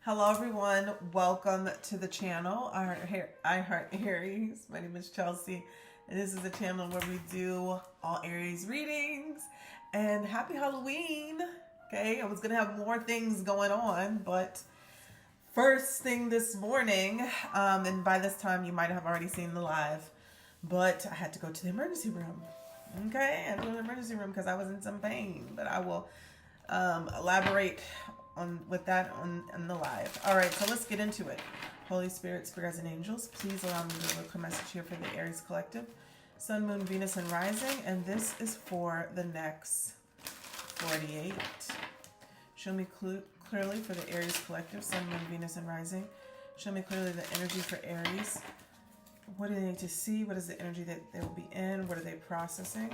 Hello, everyone. Welcome to the channel. I Heart Aries. My name is Chelsea, and this is the channel where we do all Aries readings. And happy Halloween. Okay, I was gonna have more things going on, but first thing this morning, and by this time you might have already seen the live, but I had to go to the emergency room. Okay, I had to go to the emergency room because I was in some pain, but I will elaborate on with that on the live. All right, so let's get into it. Holy Spirit, spirits, and angels, please allow me to deliver a message here for the Aries collective, Sun, Moon, Venus, and Rising, and this is for the next 48. Show me clearly for the Aries collective, Sun, Moon, Venus, and Rising. Show me clearly the energy for Aries. What do they need to see? What is the energy that they will be in? What are they processing?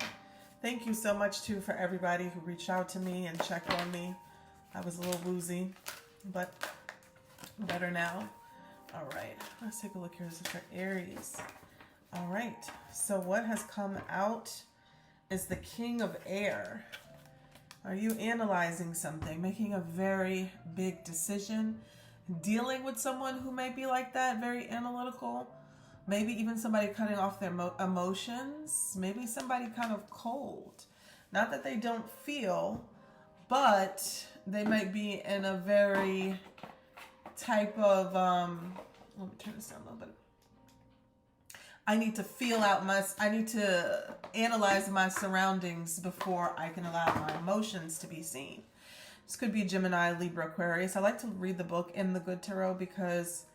Thank you so much, too, for everybody who reached out to me and checked on me. I was a little woozy, but better now. All right, let's take a look here. This is for Aries. All right, so what has come out is the King of Air. Are you analyzing something, making a very big decision, dealing with someone who may be like that, very analytical? Maybe even somebody cutting off their emotions. Maybe somebody kind of cold. Not that they don't feel, but they might be in a very type of, let me turn this down a little bit. I need to analyze my surroundings before I can allow my emotions to be seen. This could be Gemini, Libra, Aquarius. I like to read the book in the Good Tarot because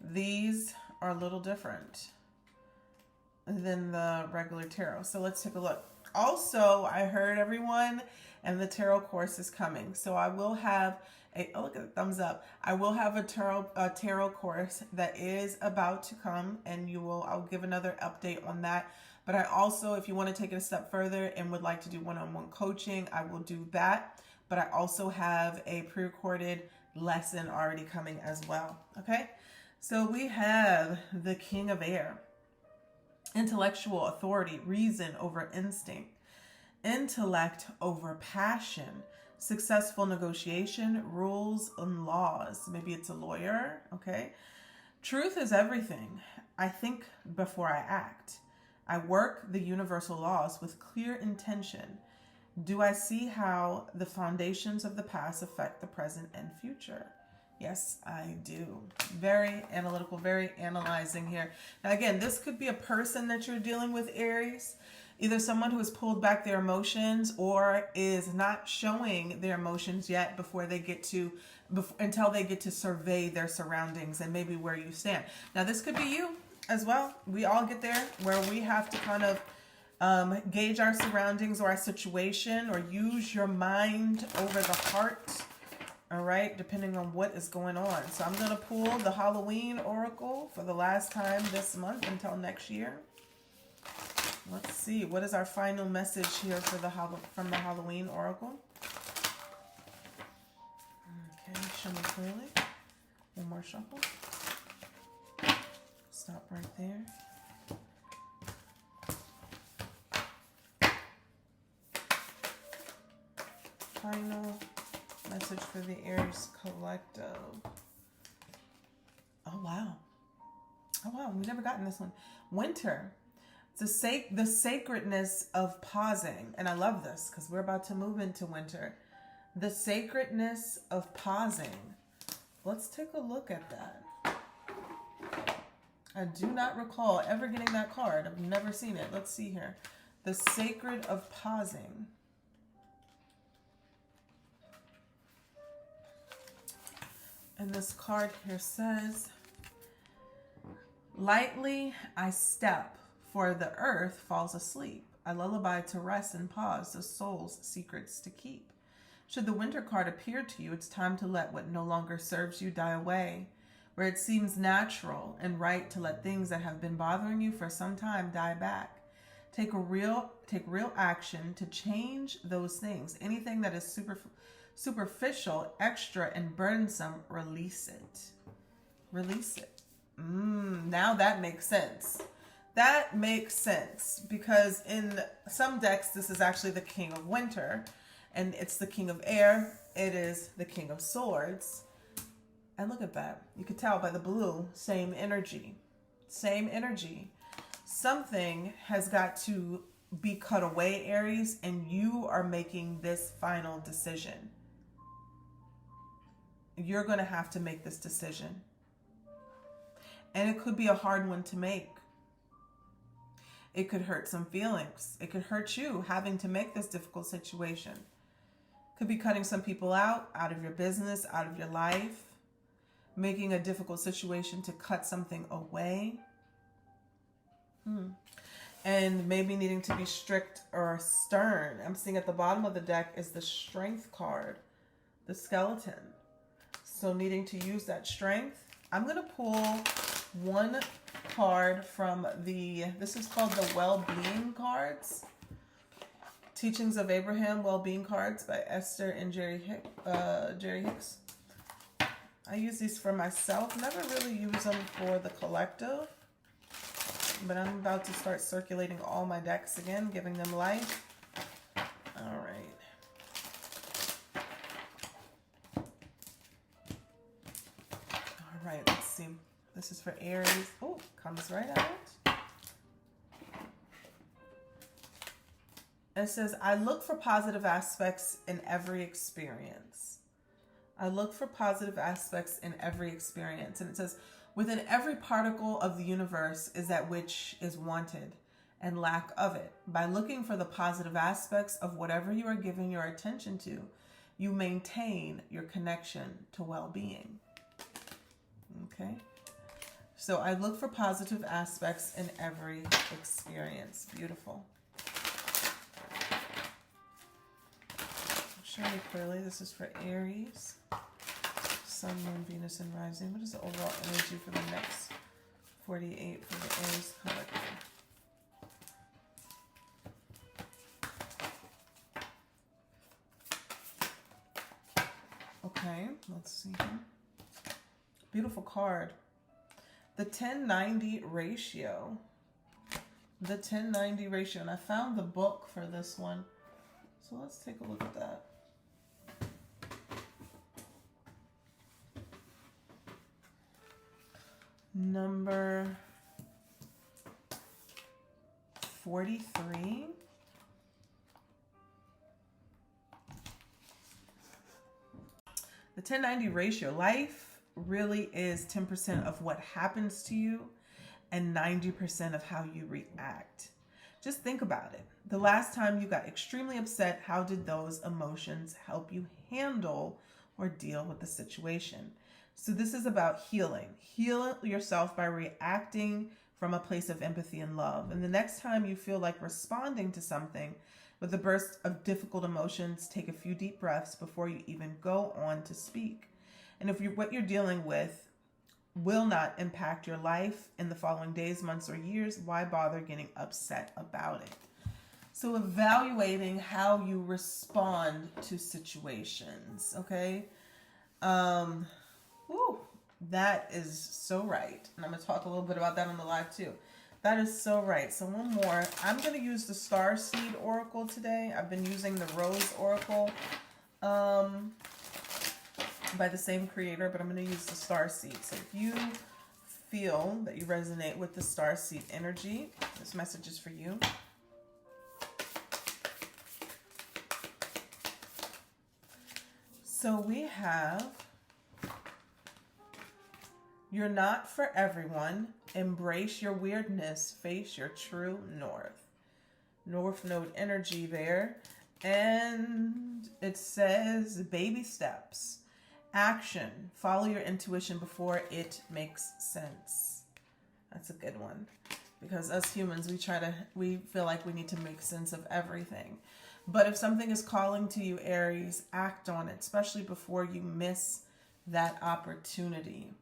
these are a little different than the regular tarot. So let's take a look. Also, I heard everyone, and the tarot course is coming. So I will have look at the thumbs up. I will have a tarot course that is about to come, and I'll give another update on that. But I also, if you want to take it a step further and would like to do one-on-one coaching, I will do that. But I also have a pre-recorded lesson already coming as well. Okay? So we have the King of Air. Intellectual authority, reason over instinct, intellect over passion, successful negotiation, rules and laws. Maybe it's a lawyer, okay? Truth is everything. I think before I act. I work the universal laws with clear intention. Do I see how the foundations of the past affect the present and future? Yes, I do. Very analytical, very analyzing here. Now, again, this could be a person that you're dealing with, Aries. Either someone who has pulled back their emotions or is not showing their emotions yet until they get to survey their surroundings and maybe where you stand. Now, this could be you as well. We all get there where we have to kind of gauge our surroundings or our situation, or use your mind over the heart. All right, depending on what is going on. So I'm going to pull the Halloween Oracle for the last time this month until next year. Let's see, what is our final message here for from the Halloween Oracle? Okay, show me clearly. One more shuffle. Stop right there. Final message for the Aries collective. Oh wow, we've never gotten this one. Winter, the sacredness of pausing, and I love this because we're about to move into winter. The sacredness of pausing. Let's take a look at that. I do not recall ever getting that card. I've never seen it. Let's see here. The sacred of pausing. And this card here says, lightly I step, for the earth falls asleep. A lullaby to rest and pause, the soul's secrets to keep. Should the winter card appear to you, it's time to let what no longer serves you die away. Where it seems natural and right to let things that have been bothering you for some time die back. Take real action to change those things. Anything that is superficial, extra, and burdensome, release it. Release it. Now that makes sense. That makes sense because in some decks, this is actually the King of Winter, and it's the King of Air. It is the King of Swords. And look at that. You could tell by the blue, same energy. Same energy. Something has got to be cut away, Aries, and you are making this final decision. You're going to have to make this decision. And it could be a hard one to make. It could hurt some feelings. It could hurt you having to make this difficult situation. Could be cutting some people out of your business, out of your life. Making a difficult situation to cut something away. And maybe needing to be strict or stern. I'm seeing at the bottom of the deck is the Strength card. The Skeleton. So needing to use that strength. I'm going to pull one card from this is called the Well-Being cards. Teachings of Abraham Well-Being cards by Esther and Jerry Hicks. I use these for myself. Never really use them for the collective. But I'm about to start circulating all my decks again, giving them life. All right. All right, let's see. This is for Aries. Oh, comes right out. And it says, I look for positive aspects in every experience. I look for positive aspects in every experience. And it says, within every particle of the universe is that which is wanted and lack of it. By looking for the positive aspects of whatever you are giving your attention to, you maintain your connection to well-being. Okay? So I look for positive aspects in every experience. Beautiful. Show me clearly. This is for Aries. Sun, Moon, Venus, and Rising. What is the overall energy for the next 48 for the Aries collective? Okay, let's see here. Beautiful card. The 1090 ratio. The 1090 ratio. And I found the book for this one. So let's take a look at that. Number 43. The 1090 ratio. Life really is 10% of what happens to you and 90% of how you react. Just think about it. The last time you got extremely upset, how did those emotions help you handle or deal with the situation? So this is about healing. Heal yourself by reacting from a place of empathy and love. And the next time you feel like responding to something with a burst of difficult emotions, take a few deep breaths before you even go on to speak. And if what you're dealing with will not impact your life in the following days, months, or years, why bother getting upset about it? So evaluating how you respond to situations, okay? That is so right. And I'm going to talk a little bit about that on the live too. That is so right. So one more. I'm going to use the Starseed Oracle today. I've been using the Rose Oracle by the same creator, but I'm going to use the Starseed. So if you feel that you resonate with the Starseed energy, this message is for you. So we have, you're not for everyone. Embrace your weirdness. Face your true north. North node energy there. And it says baby steps. Action. Follow your intuition before it makes sense. That's a good one. Because us humans, we feel like we need to make sense of everything. But if something is calling to you, Aries, act on it, especially before you miss that opportunity.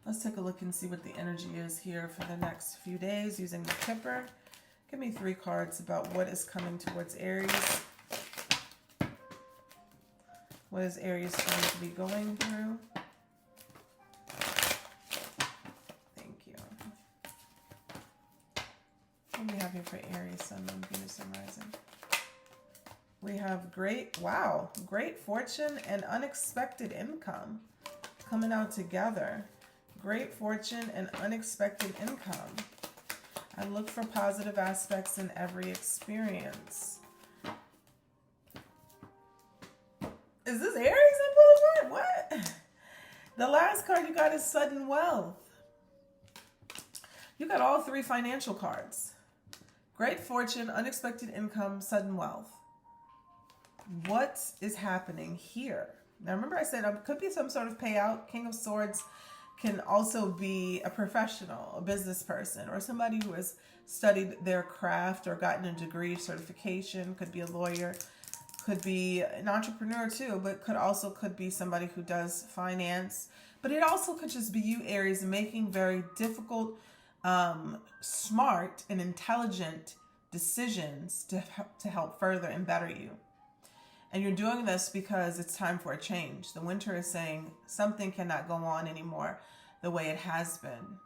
Let's take a look and see what the energy is here for the next few days using the Kipper. Give me 3 cards about what is coming towards Aries. What is Aries going to be going through? Thank you. What do we have here for Aries, Sun, Moon, Venus, and Rising? We have great fortune and unexpected income. coming out together. Great fortune and unexpected income. I look for positive aspects in every experience. Is this Aries I pulled? What? The last card you got is sudden wealth. You got all three financial cards. Great fortune, unexpected income, sudden wealth. What is happening here? Now remember I said it could be some sort of payout. King of Swords can also be a professional, a business person, or somebody who has studied their craft or gotten a degree, certification. Could be a lawyer, could be an entrepreneur too, but could be somebody who does finance. But it also could just be you, Aries, making very difficult, smart and intelligent decisions to help further and better you. And you're doing this because it's time for a change. The winter is saying something cannot go on anymore the way it has been.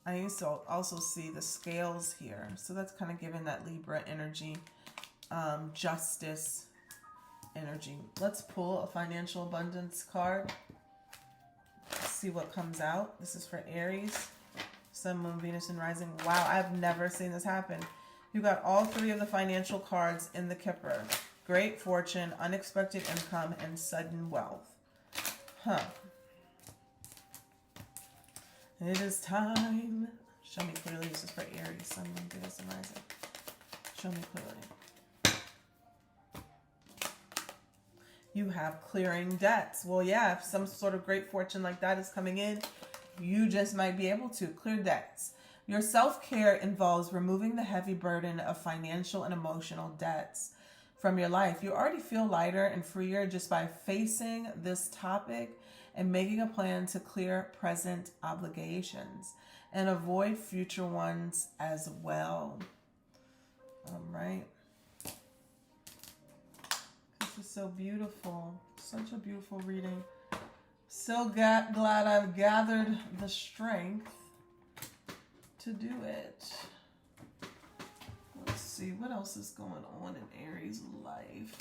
I used to also see the scales here. So that's kind of giving that Libra energy, justice energy. Let's pull a financial abundance card. See what comes out. This is for Aries, Sun, Moon, Venus, and Rising. Wow, I've never seen this happen. You got all three of the financial cards in the Kipper. Great fortune, unexpected income, and sudden wealth. Huh. It is time. Show me clearly. This is for Aries, Sun, Moon, Venus, and Rising. Show me clearly. You have clearing debts. Well, yeah, if some sort of great fortune like that is coming in, you just might be able to clear debts. Your self-care involves removing the heavy burden of financial and emotional debts from your life. You already feel lighter and freer just by facing this topic and making a plan to clear present obligations and avoid future ones as well. All right. This is so beautiful. Such a beautiful reading. So glad I've gathered the strength to do it. Let's see what else is going on in Aries' life.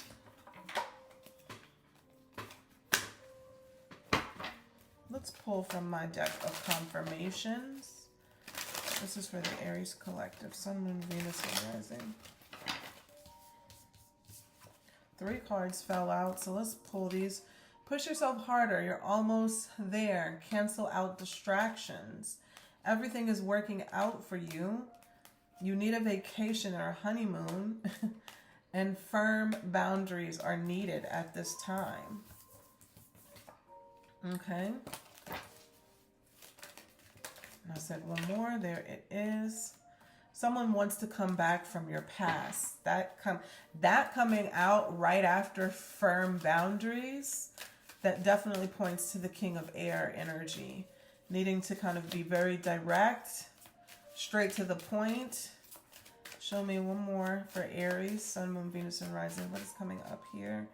Let's pull from my deck of confirmations. This is for the Aries collective, Sun, Moon, Venus, and Rising. 3 cards fell out, so let's pull these. Push yourself harder. You're almost there. Cancel out distractions. Everything is working out for you. You need a vacation or a honeymoon, and firm boundaries are needed at this time. Okay. I said one more. There it is. Someone wants to come back from your past. That coming out right after firm boundaries, that definitely points to the King of Air energy. Needing to kind of be very direct, straight to the point. Show me one more for Aries, Sun, Moon, Venus, and Rising. What is coming up here?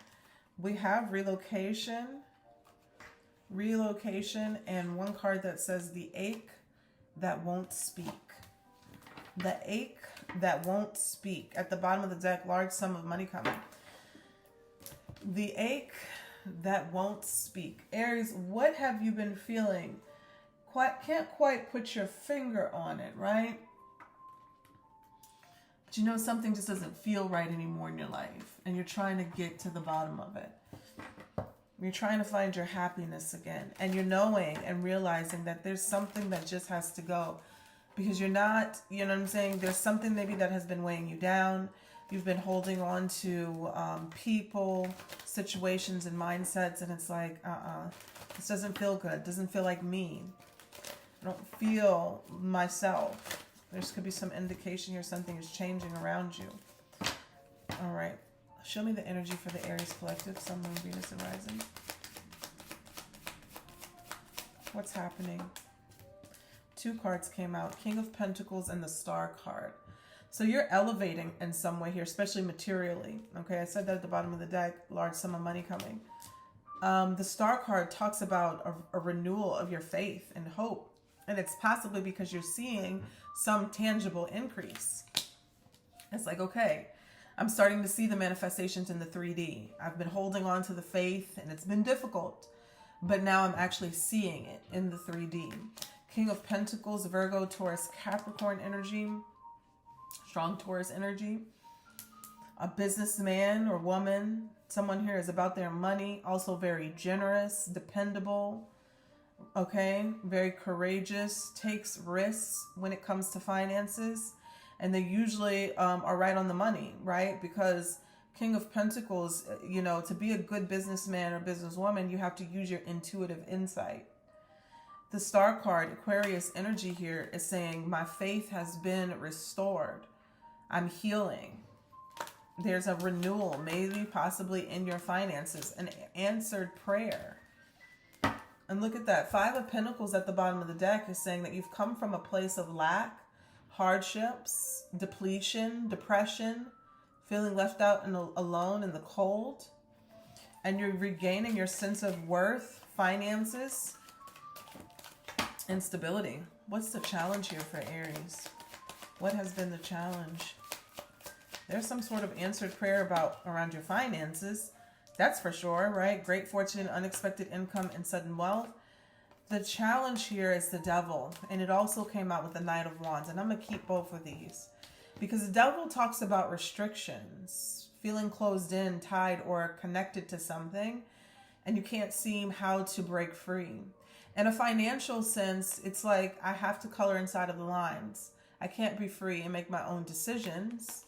We have relocation. Relocation, and one card that says the ache that won't speak. The ache that won't speak. At the bottom of the deck, large sum of money coming. The ache that won't speak. Aries, what have you been feeling? Can't quite put your finger on it, right? But you know something just doesn't feel right anymore in your life, and you're trying to get to the bottom of it. You're trying to find your happiness again, and you're knowing and realizing that there's something that just has to go, because you're not, you know what I'm saying? There's something maybe that has been weighing you down. You've been holding on to people, situations, and mindsets, and it's like, this doesn't feel good. It doesn't feel like me. I don't feel myself. There could be some indication here something is changing around you. All right. Show me the energy for the Aries collective, Sun, Moon, Venus, and Rising. What's happening? 2 cards came out, King of Pentacles and the Star card. So you're elevating in some way here, especially materially. Okay, I said that at the bottom of the deck, large sum of money coming. The Star card talks about a renewal of your faith and hope. And it's possibly because you're seeing some tangible increase. It's like, okay, I'm starting to see the manifestations in the 3D. I've been holding on to the faith, and it's been difficult. but now I'm actually seeing it in the 3D. King of Pentacles, Virgo, Taurus, Capricorn energy, strong Taurus energy. A businessman or woman, someone here is about their money, also very generous, dependable, okay, very courageous, takes risks when it comes to finances, and they usually are right on the money, right? Because King of Pentacles, you know, to be a good businessman or businesswoman, you have to use your intuitive insight. The Star card, Aquarius energy here, is saying, my faith has been restored. I'm healing. There's a renewal, maybe possibly in your finances, an answered prayer. And look at that. 5 of Pentacles at the bottom of the deck is saying that you've come from a place of lack, hardships, depletion, depression, feeling left out and alone in the cold. And you're regaining your sense of worth, finances, and stability. What's the challenge here for Aries? What has been the challenge? There's some sort of answered prayer around your finances. That's for sure, right? Great fortune, unexpected income, and sudden wealth. The challenge here is the devil. And it also came out with the Knight of Wands. And I'm going to keep both of these. Because the devil talks about restrictions. Feeling closed in, tied, or connected to something. And you can't seem how to break free. In a financial sense, it's like I have to color inside of the lines. I can't be free and make my own decisions.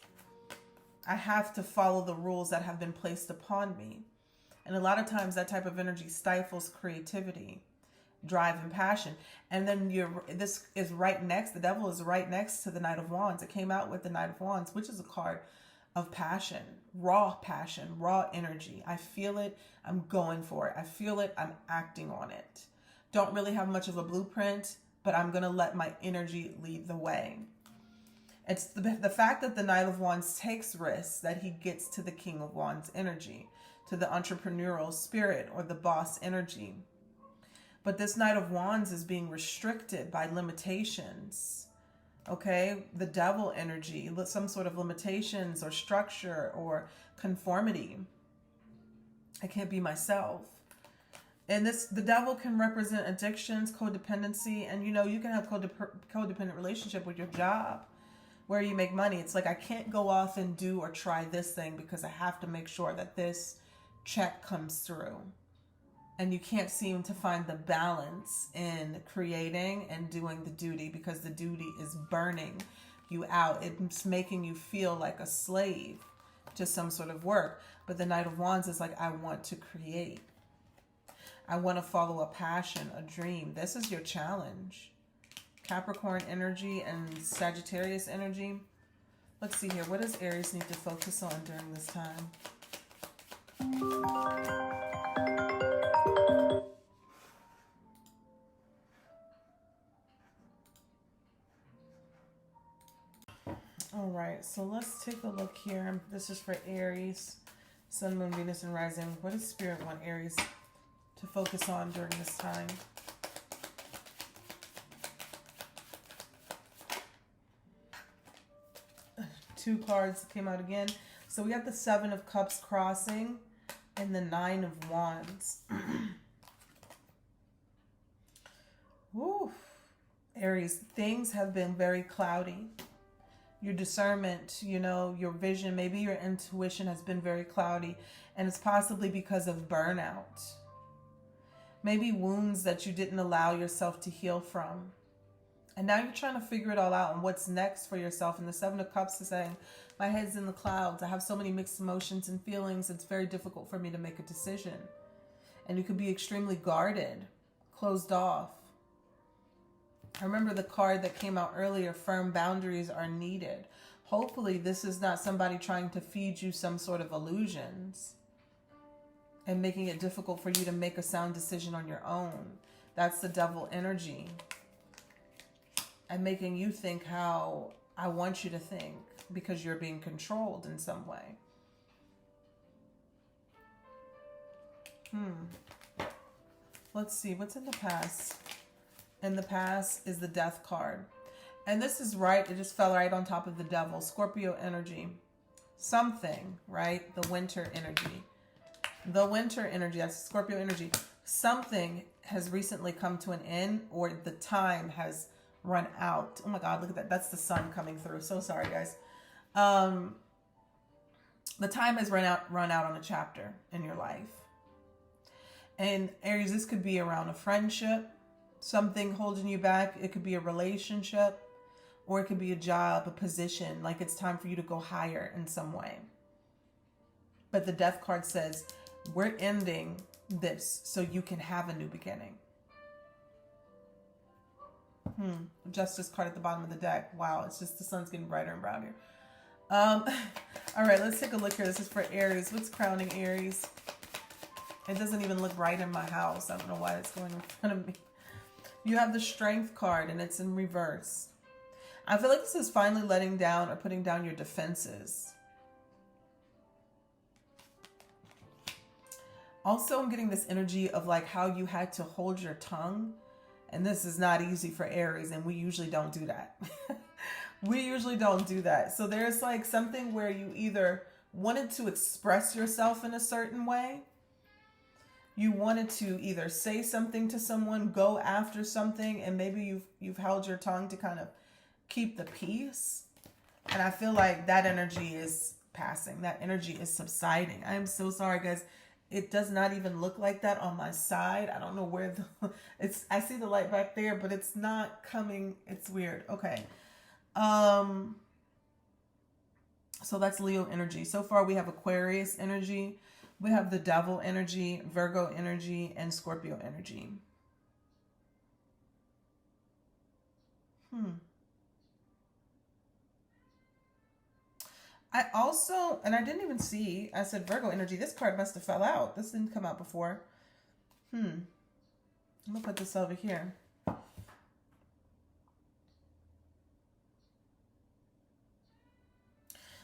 I have to follow the rules that have been placed upon me. And a lot of times that type of energy stifles creativity, drive, and passion. And then this is right next, the devil is right next to the Knight of Wands. It came out with the Knight of Wands, which is a card of passion, raw energy. I feel it, I'm going for it. I feel it, I'm acting on it. Don't really have much of a blueprint, but I'm going to let my energy lead the way. It's the fact that the Knight of Wands takes risks that he gets to the King of Wands energy, to the entrepreneurial spirit or the boss energy. But this Knight of Wands is being restricted by limitations, okay? The devil energy, some sort of limitations or structure or conformity. I can't be myself. And the devil can represent addictions, codependency, and you know, you can have codependent relationship with your job, where you make money. It's like, I can't go off and do or try this thing because I have to make sure that this check comes through. And you can't seem to find the balance in creating and doing the duty because the duty is burning you out. It's making you feel like a slave to some sort of work. But the Knight of Wands is like, I want to create. I want to follow a passion, a dream. This is your challenge. Capricorn energy and Sagittarius energy. Let's see here. What does Aries need to focus on during this time? All right, so let's take a look here. This is for Aries, Sun, Moon, Venus, and Rising. What does Spirit want Aries to focus on during this time? Two cards came out again. So we got the 7 of Cups crossing and the 9 of Wands. Woo. Aries, things have been very cloudy. Your discernment, you know, your vision, maybe your intuition has been very cloudy, and it's possibly because of burnout. Maybe wounds that you didn't allow yourself to heal from. And now you're trying to figure it all out and what's next for yourself. And the 7 of Cups is saying, my head's in the clouds. I have so many mixed emotions and feelings. It's very difficult for me to make a decision. And you could be extremely guarded, closed off. I remember the card that came out earlier, firm boundaries are needed. Hopefully this is not somebody trying to feed you some sort of illusions and making it difficult for you to make a sound decision on your own. That's the devil energy. And making you think how I want you to think because you're being controlled in some way. Let's see, what's in the past? In the past is the Death card. And this is right, it just fell right on top of the devil. Scorpio energy. Something, right? The winter energy. The winter energy, that's Scorpio energy. something has recently come to an end, or the time has run out. Oh my God, look at that. That's the sun coming through. So sorry, guys. The time has run out on a chapter in your life. And Aries, this could be around a friendship, something holding you back. It could be a relationship, or it could be a job, a position. Like it's time for you to go higher in some way. But the Death card says, we're ending this so you can have a new beginning. Justice card at the bottom of the deck. Wow, it's just the sun's getting brighter and brighter. All right, let's take a look here. This is for Aries. What's crowning Aries? It doesn't even look right in my house. I don't know why it's going in front of me. You have the Strength card, and it's in reverse. I feel like this is finally letting down or putting down your defenses. Also, I'm getting this energy of like how you had to hold your tongue. And this is not easy for Aries, and we usually don't do that. We usually don't do that. So there's like something where you either wanted to express yourself in a certain way. You wanted to either say something to someone, go after something, and maybe you've held your tongue to kind of keep the peace. And I feel like that energy is passing. That energy is subsiding. I am so sorry, guys. It does not even look like that on my side. I don't know where I see the light back there, but it's not coming. It's weird. Okay. So that's Leo energy. So far we have Aquarius energy. We have the Devil energy, Virgo energy, and Scorpio energy. I also, and I didn't even see, I said Virgo energy. This card must have fell out. This didn't come out before. I'm going to put this over here.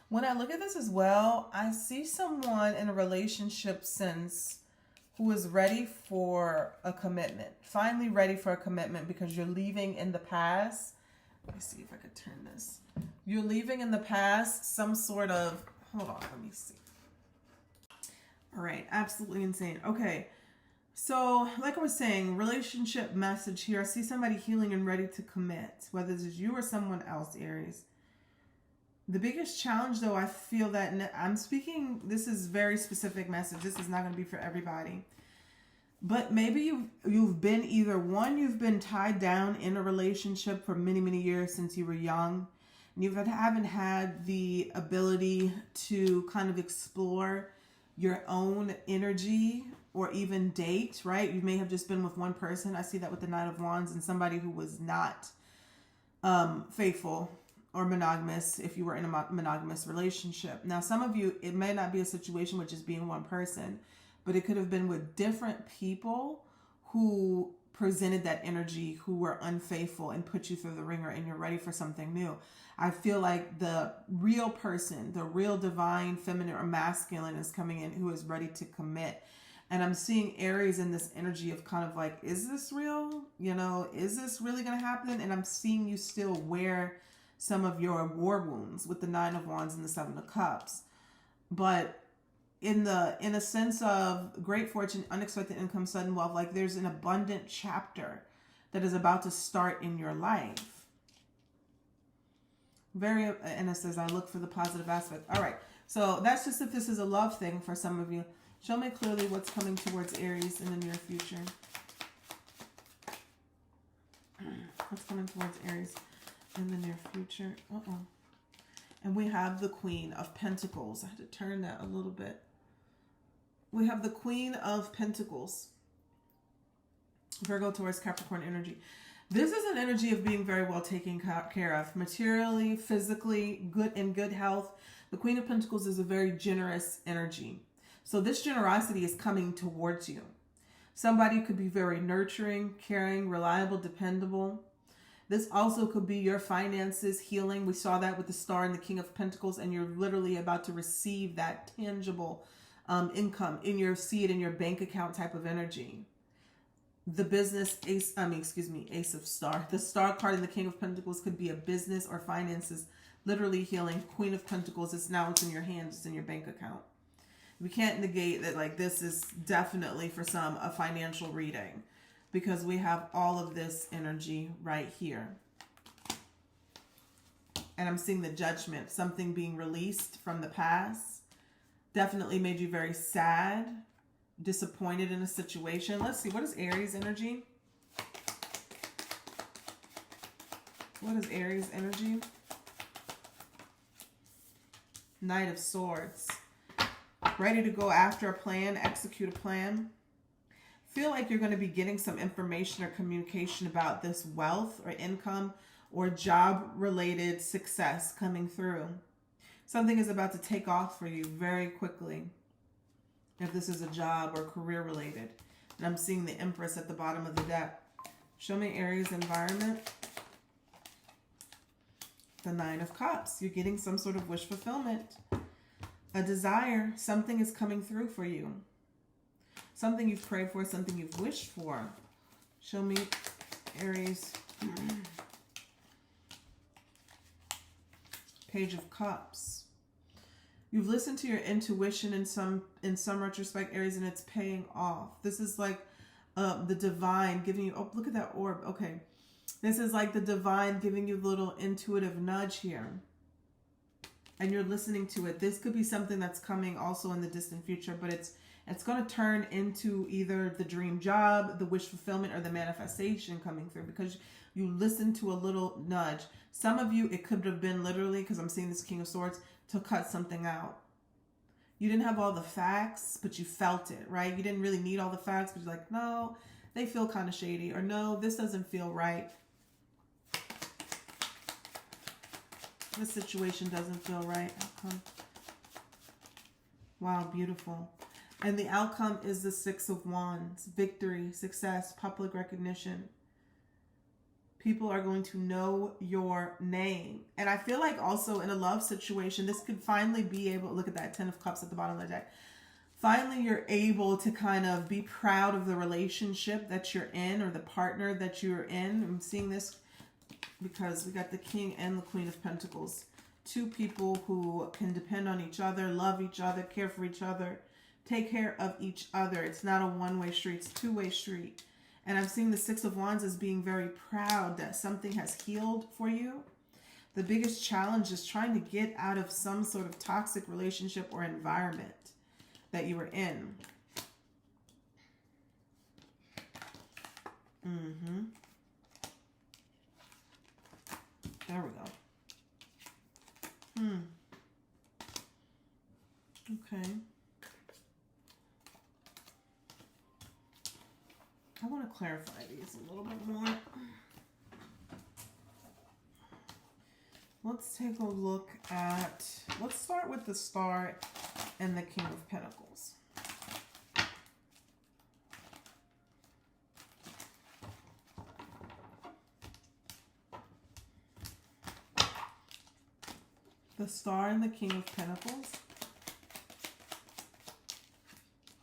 When I look at this as well, I see someone in a relationship sense who is ready for a commitment. Finally ready for a commitment because you're leaving in the past. Let me see if I could turn this. You're leaving in the past some sort of, hold on, let me see. All right, absolutely insane. Okay, so like I was saying, relationship message here. I see somebody healing and ready to commit, whether this is you or someone else, Aries. The biggest challenge, though, I feel that I'm speaking, this is very specific message. This is not going to be for everybody. But maybe you've been either one, you've been tied down in a relationship for many, many years since you were young. And you haven't had the ability to kind of explore your own energy or even date, right? You may have just been with one person. I see that with the Knight of Wands and somebody who was not faithful or monogamous if you were in a monogamous relationship. Now, some of you, it may not be a situation with just being one person, but it could have been with different people who presented that energy, who were unfaithful and put you through the ringer, and you're ready for something new. I feel like the real person, the real divine feminine or masculine is coming in who is ready to commit. And I'm seeing Aries in this energy of kind of like, is this real? You know, is this really going to happen? And I'm seeing you still wear some of your war wounds with the Nine of Wands and the Seven of Cups. But in a sense of great fortune, unexpected income, sudden wealth, like there's an abundant chapter that is about to start in your life. And it says, I look for the positive aspect. All right. So that's just if this is a love thing for some of you. Show me clearly what's coming towards Aries in the near future. What's coming towards Aries in the near future? And we have the Queen of Pentacles. I had to turn that a little bit. We have the Queen of Pentacles. Virgo, Taurus, Capricorn energy. This is an energy of being very well taken care of. Materially, physically, good health. The Queen of Pentacles is a very generous energy. So this generosity is coming towards you. Somebody could be very nurturing, caring, reliable, dependable. This also could be your finances, healing. We saw that with the Star and the King of Pentacles, and you're literally about to receive that tangible income in your, see it in your bank account type of energy. The business, Ace of Star. The Star card and the King of Pentacles could be a business or finances, literally healing. Queen of Pentacles is now, it's in your hands, it's in your bank account. We can't negate that, like, this is definitely for some a financial reading, because we have all of this energy right here. And I'm seeing the Judgment, something being released from the past. Definitely made you very sad, disappointed in a situation. Let's see, what is Aries energy? What is Aries energy? Knight of Swords. Ready to go after a plan, execute a plan. Feel like you're going to be getting some information or communication about this wealth or income or job-related success coming through. Something is about to take off for you very quickly, if this is a job or career-related. And I'm seeing the Empress at the bottom of the deck. Show me Aries environment. The Nine of Cups. You're getting some sort of wish fulfillment. A desire. Something is coming through for you. Something you've prayed for, something you've wished for. Show me Aries. Page of Cups. You've listened to your intuition in some retrospect, Aries, and it's paying off. This is like the divine giving you, oh, look at that orb. Okay. This is like the divine giving you a little intuitive nudge here. And you're listening to it. This could be something that's coming also in the distant future, but it's going to turn into either the dream job, the wish fulfillment, or the manifestation coming through, because you listen to a little nudge. Some of you, it could have been literally, because I'm seeing this King of Swords, to cut something out. You didn't have all the facts, but you felt it, right? You didn't really need all the facts, but you're like, no, they feel kind of shady, or no, this doesn't feel right. This situation doesn't feel right. Wow, beautiful. And the outcome is the Six of Wands. Victory, success, public recognition. People are going to know your name. And I feel like also in a love situation, this could finally be able, look at that, 10 of Cups at the bottom of the deck. Finally, you're able to kind of be proud of the relationship that you're in, or the partner that you're in. I'm seeing this because we got the King and the Queen of Pentacles. Two people who can depend on each other, love each other, care for each other, take care of each other. It's not a one-way street, it's a two-way street. And I'm seeing the Six of Wands as being very proud that something has healed for you. The biggest challenge is trying to get out of some sort of toxic relationship or environment that you were in. There we go. Okay. I want to clarify these a little bit more. Let's take a look at, let's start with the Star and the King of Pentacles. The Star and the King of Pentacles.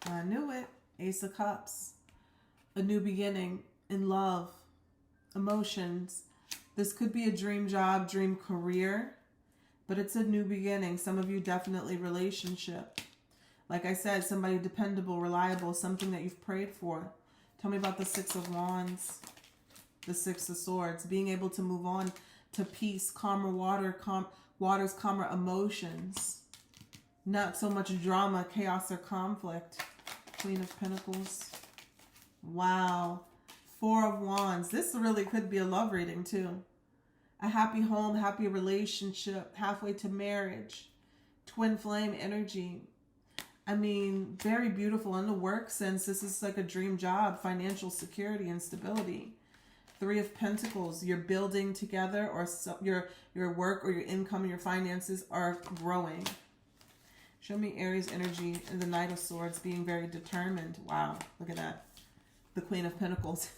I knew it. Ace of Cups. A new beginning in love, emotions. This could be a dream job, dream career, but it's a new beginning. Some of you definitely relationship. Like I said, somebody dependable, reliable, something that you've prayed for. Tell me about the Six of Wands, the Six of Swords, being able to move on to peace, calmer waters, calmer emotions. Not so much drama, chaos, or conflict. Queen of Pentacles. Wow. Four of Wands. This really could be a love reading too. A happy home, happy relationship, halfway to marriage. Twin flame energy. I mean, very beautiful in the work sense. This is like a dream job, financial security and stability. Three of Pentacles. You're building together, or your work or your income and your finances are growing. Show me Aries energy and the Knight of Swords, being very determined. Wow, look at that. The Queen of Pentacles.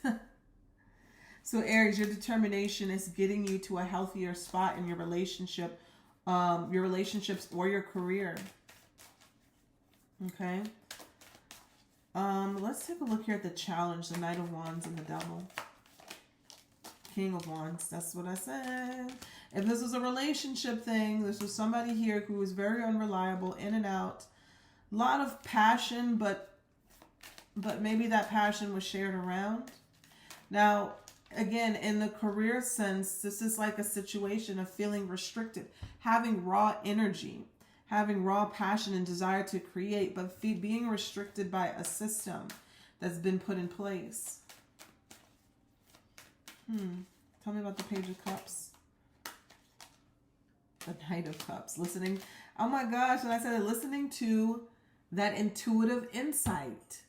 So Aries, your determination is getting you to a healthier spot in your relationship, your relationships or your career. Okay. Let's take a look here at the challenge, the Knight of Wands and the Devil. King of Wands, that's what I said. If this was a relationship thing, this was somebody here who was very unreliable, in and out, A lot of passion, but maybe that passion was shared around. Now, again, in the career sense, this is like a situation of feeling restricted, having raw energy, having raw passion and desire to create, but being restricted by a system that's been put in place. Tell me about the Page of Cups. The Knight of Cups. Listening. Oh my gosh, and I said listening to that intuitive insight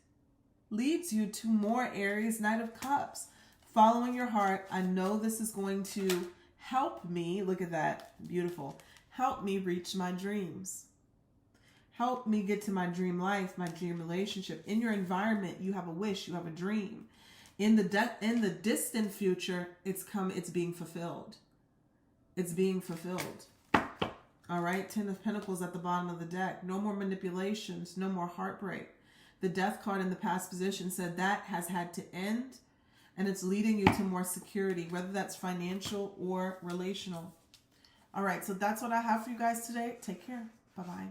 leads you to more, Aries. Knight of Cups. Following your heart. I know this is going to help me. Look at that. Beautiful. Help me reach my dreams. Help me get to my dream life, my dream relationship. In your environment, you have a wish, you have a dream. In the distant future, it's being fulfilled. It's being fulfilled. All right, 10 of Pentacles at the bottom of the deck. No more manipulations, no more heartbreak. The Death card in the past position said that has had to end, and it's leading you to more security, whether that's financial or relational. All right, so that's what I have for you guys today. Take care. Bye-bye.